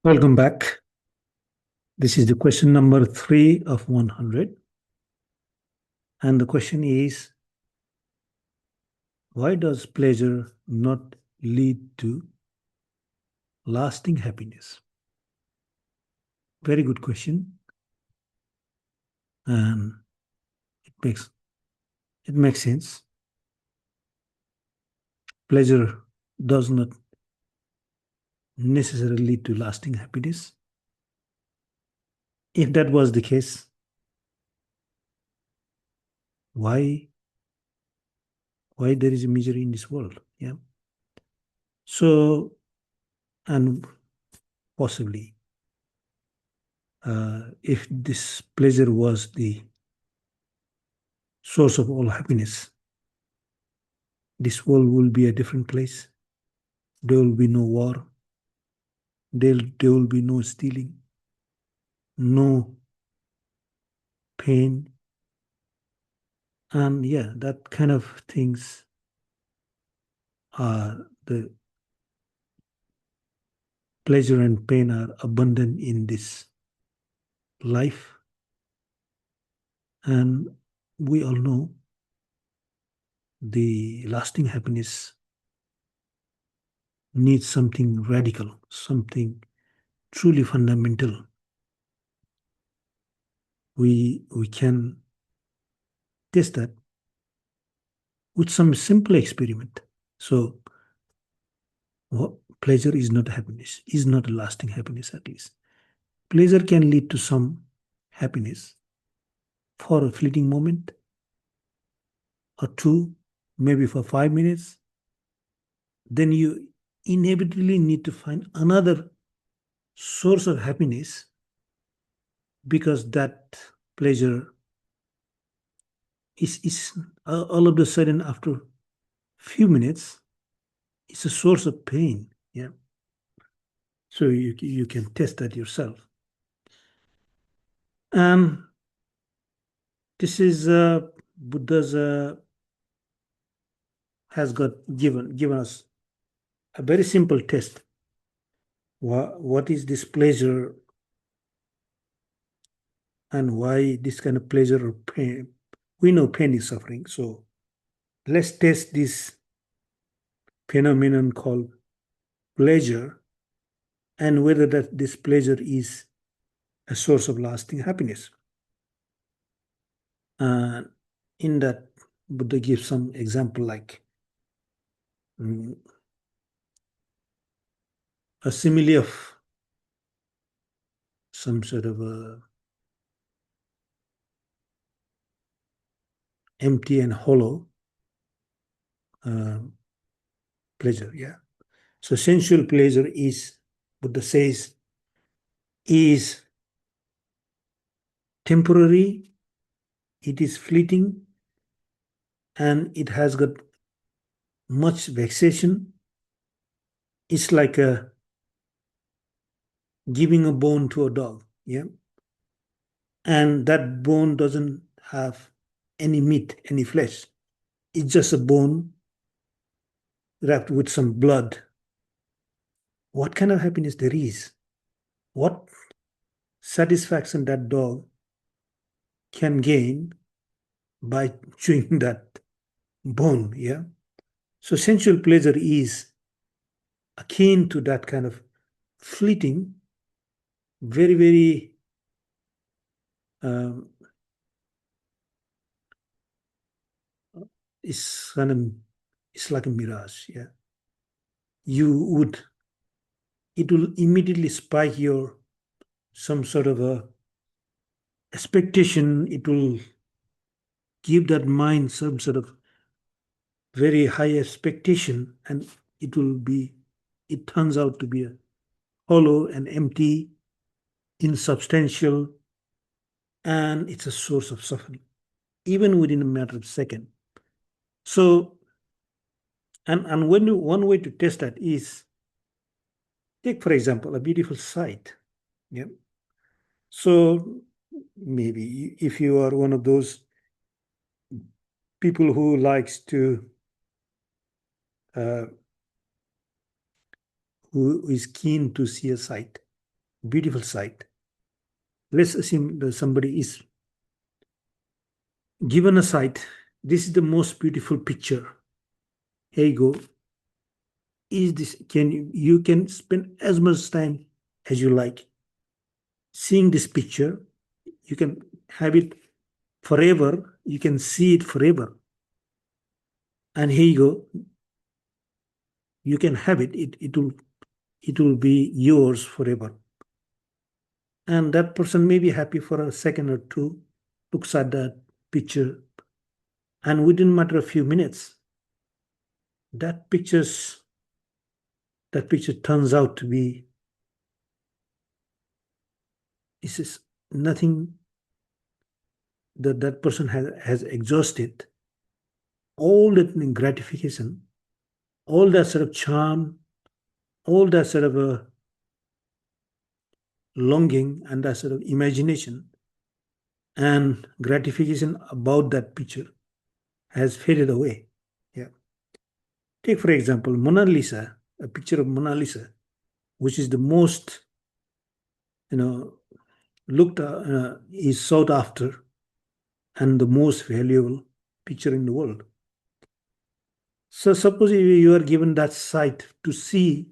Welcome back. This is the question number 3 of 100. And the question is, why does pleasure not lead to lasting happiness? Very good question. And it makes sense. Pleasure does not necessarily lead to lasting happiness. If that was the case, why there is a misery in this world? Yeah. So, and possibly, if this pleasure was the source of all happiness, this world will be a different place. There will be no war. There will be no stealing, no pain. And yeah, that kind of things are the pleasure and pain are abundant in this life. And we all know the lasting happiness needs something radical, something truly fundamental. We can test that with some simple experiment. So pleasure is not happiness, is not a lasting happiness at least. Pleasure can lead to some happiness for a fleeting moment or two, maybe for 5 minutes. Then you inevitably need to find another source of happiness because that pleasure is all of a sudden after few minutes, it's a source of pain. Yeah. So you can test that yourself. This is Buddha's has got given us a very simple test. What is this pleasure and why this kind of pleasure or pain? We know pain is suffering, so let's test this phenomenon called pleasure and whether this pleasure is a source of lasting happiness. And in that, Buddha gives some example like a simile of some sort of a empty and hollow pleasure. Yeah. So sensual pleasure is, Buddha says, is temporary, it is fleeting, and it has got much vexation. It's like giving a bone to a dog. Yeah. And that bone doesn't have any meat, any flesh. It's just a bone wrapped with some blood. What kind of happiness there is? What satisfaction that dog can gain by chewing that bone? Yeah. So sensual pleasure is akin to that kind of fleeting, very, very it's like a mirage. Yeah. It will immediately spike your some sort of a expectation. It will give that mind some sort of very high expectation, and it turns out to be a hollow and empty, insubstantial, and it's a source of suffering, even within a matter of second. So, and one way to test that is take, for example, a beautiful sight. Yeah. So maybe if you are one of those people who likes to who is keen to see a sight, beautiful sight. Let's assume that somebody is given a sight. This is the most beautiful picture. Here you go. Is this, can you can spend as much time as you like seeing this picture. You can have it forever. You can see it forever. And here you go. You can have it. It will be yours forever. And that person may be happy for a second or two, looks at that picture, and within a matter of few minutes, that pictures that picture turns out to be, this is nothing, that person has exhausted all that gratification, all that sort of charm, all that sort of a longing and that sort of imagination and gratification about that picture has faded away. Yeah. Take, for example, Mona Lisa, a picture of Mona Lisa, which is the most, you know, is sought after and the most valuable picture in the world. So suppose you are given that sight to see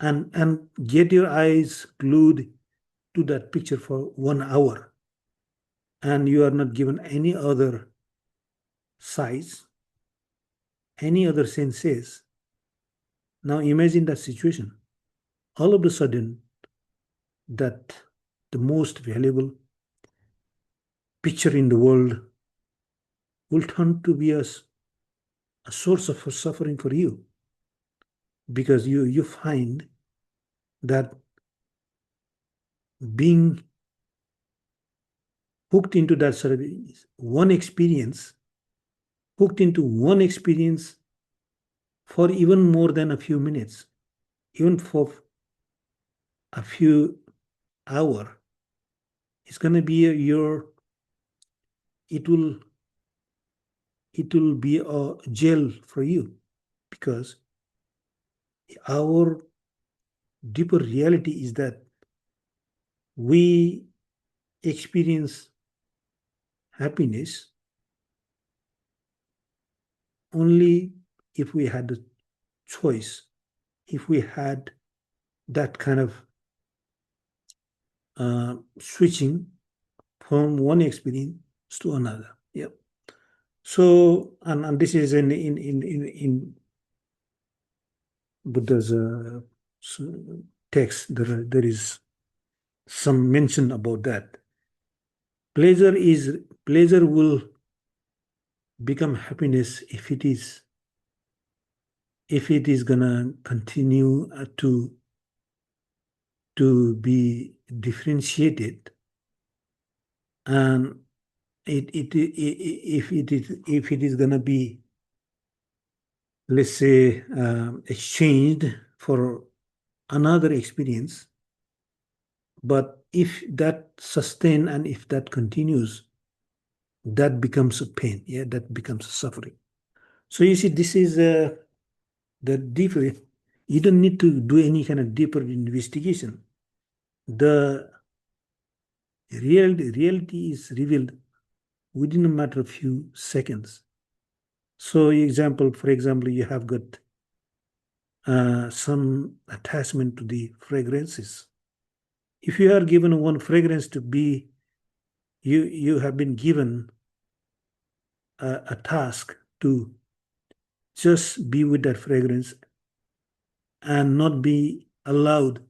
and get your eyes glued to that picture for 1 hour, and you are not given any other sights, any other senses. Now imagine that situation. All of a sudden, that the most valuable picture in the world will turn to be a source of suffering for you, because you find that being hooked into that sort of one experience, hooked into one experience for even more than a few minutes, even for a few hours, it's going to be it will be a jail for you, because our deeper reality is that we experience happiness only if we had the choice, if we had that kind of switching from one experience to another. Yeah. So, and this is in Buddha's text. There is some mention about that. Pleasure will become happiness if it is gonna continue to be differentiated, and if it is gonna be, let's say, exchanged for another experience. But if that sustain and if that continues, that becomes a pain. Yeah, that becomes a suffering. So you see, this is the deeper. You don't need to do any kind of deeper investigation. The reality is revealed within a matter of few seconds. So, for example, you have got some attachment to the fragrances. If you are given one fragrance to be, you have been given a task to just be with that fragrance and not be allowed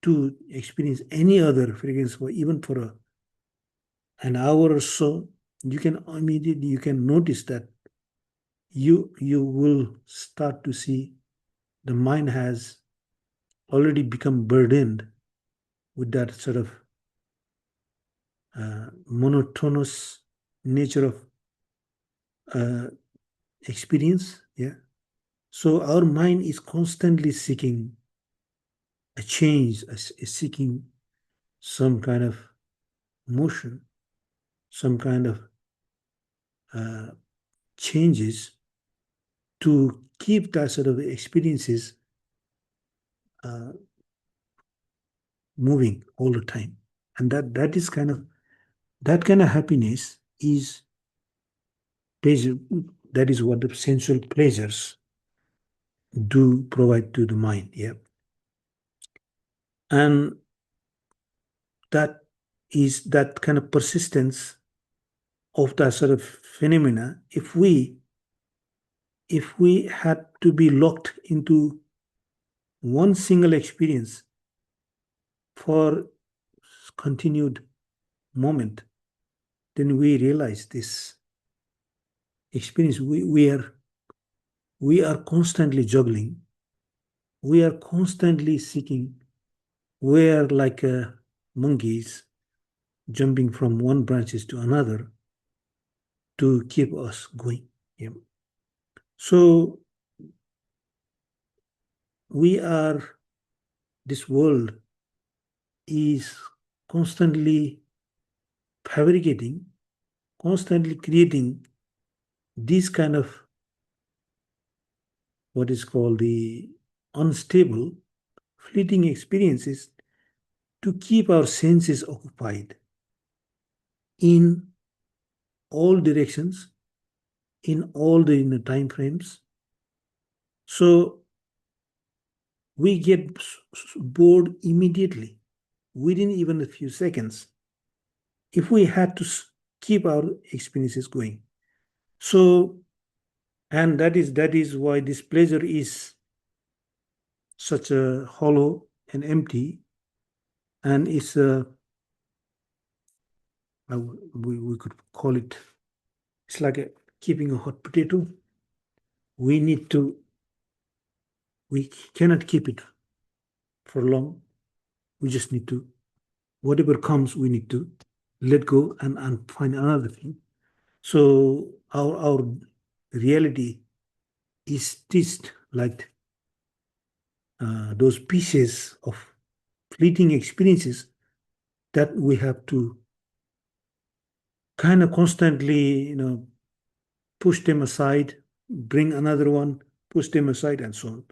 to experience any other fragrance for even for an hour or so. You can immediately notice that you will start to see the mind has already become burdened with that sort of monotonous nature of uh, experience. Yeah. So our mind is constantly seeking a change, is seeking some kind of motion, some kind of uh, changes to keep that sort of experiences moving all the time. And that kind of happiness is pleasure. That is what the sensual pleasures do provide to the mind. Yeah. And that is that kind of persistence of that sort of phenomena. If we had to be locked into one single experience for continued moment, then we realize this experience. We are constantly juggling. We are constantly seeking. We are like monkeys jumping from one branches to another to keep us going. Yeah. So we are, this world is constantly fabricating, constantly creating these kind of what is called the unstable, fleeting experiences to keep our senses occupied in all directions, in all the time frames. So we get bored immediately, within even a few seconds, if we had to keep our experiences going. So, and that is why this pleasure is such a hollow and empty, and it's a we could call it, it's like keeping a hot potato. We need to, we cannot keep it for long. We just need to, whatever comes, we need to let go and find another thing. So our reality is stitched like those pieces of fleeting experiences that we have to kind of constantly, push them aside, bring another one, push them aside, and so on.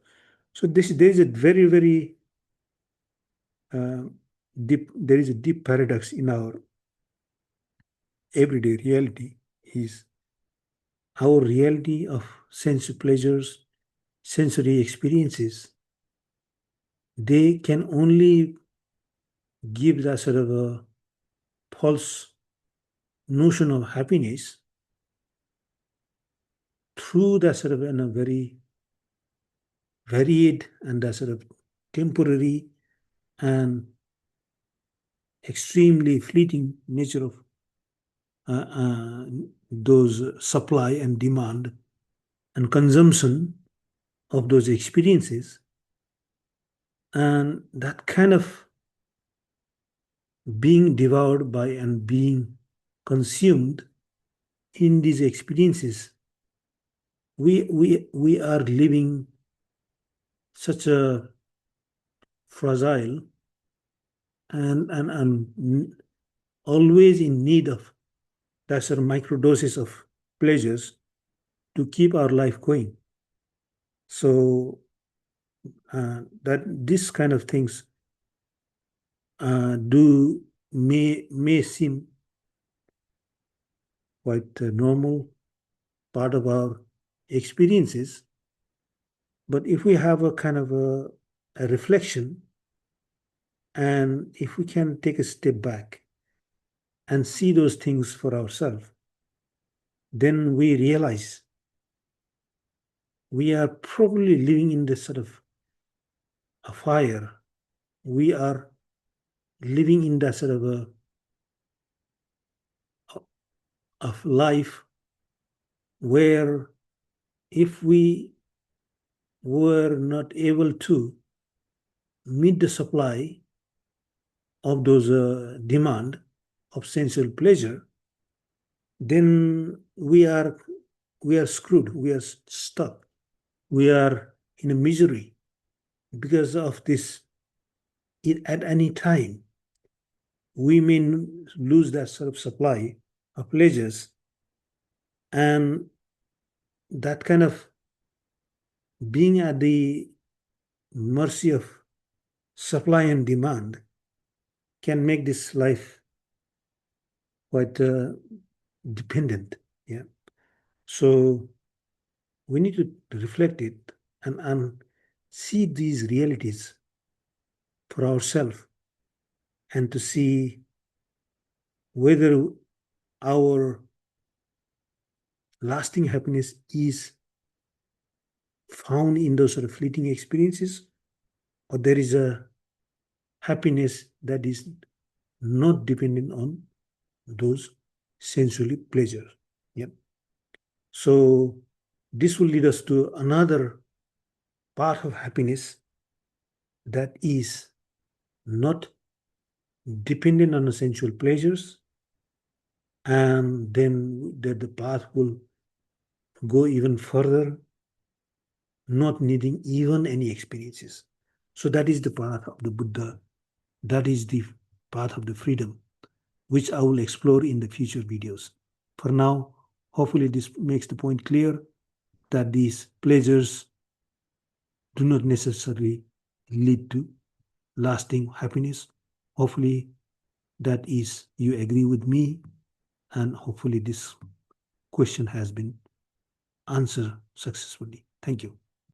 So there is a very, very uh, deep. There is a deep paradox in our everyday reality. Is our reality of sense pleasures, sensory experiences. They can only give that sort of a false notion of happiness through that sort of a very varied and that sort of temporary and extremely fleeting nature of uh, uh, those supply and demand and consumption of those experiences. And that kind of being devoured by and being consumed in these experiences, we are living such a fragile and always in need of that sort of microdoses of pleasures to keep our life going. So that this kind of things do may seem quite a normal part of our experiences, but if we have a kind of a reflection, and if we can take a step back and see those things for ourselves, then we realize we are probably living in this sort of a fire. We are living in that sort of a of life where if we were not able to meet the supply of those demand of sensual pleasure, then we are screwed. We are stuck. We are in a misery because of this. At any time, we may lose that sort of supply of pleasures, and that kind of being at the mercy of supply and demand can make this life quite dependent. Yeah. So we need to reflect it and see these realities for ourselves and to see whether our lasting happiness is found in those sort of fleeting experiences, or there is a happiness that is not dependent on those sensually pleasures. Yep. So this will lead us to another part of happiness that is not dependent on the sensual pleasures, and then the path will go even further, not needing even any experiences. So that is the path of the Buddha. That is the path of the freedom, which I will explore in the future videos. For now, hopefully this makes the point clear that these pleasures do not necessarily lead to lasting happiness. Hopefully that is, you agree with me, and hopefully this question has been answered successfully. Thank you.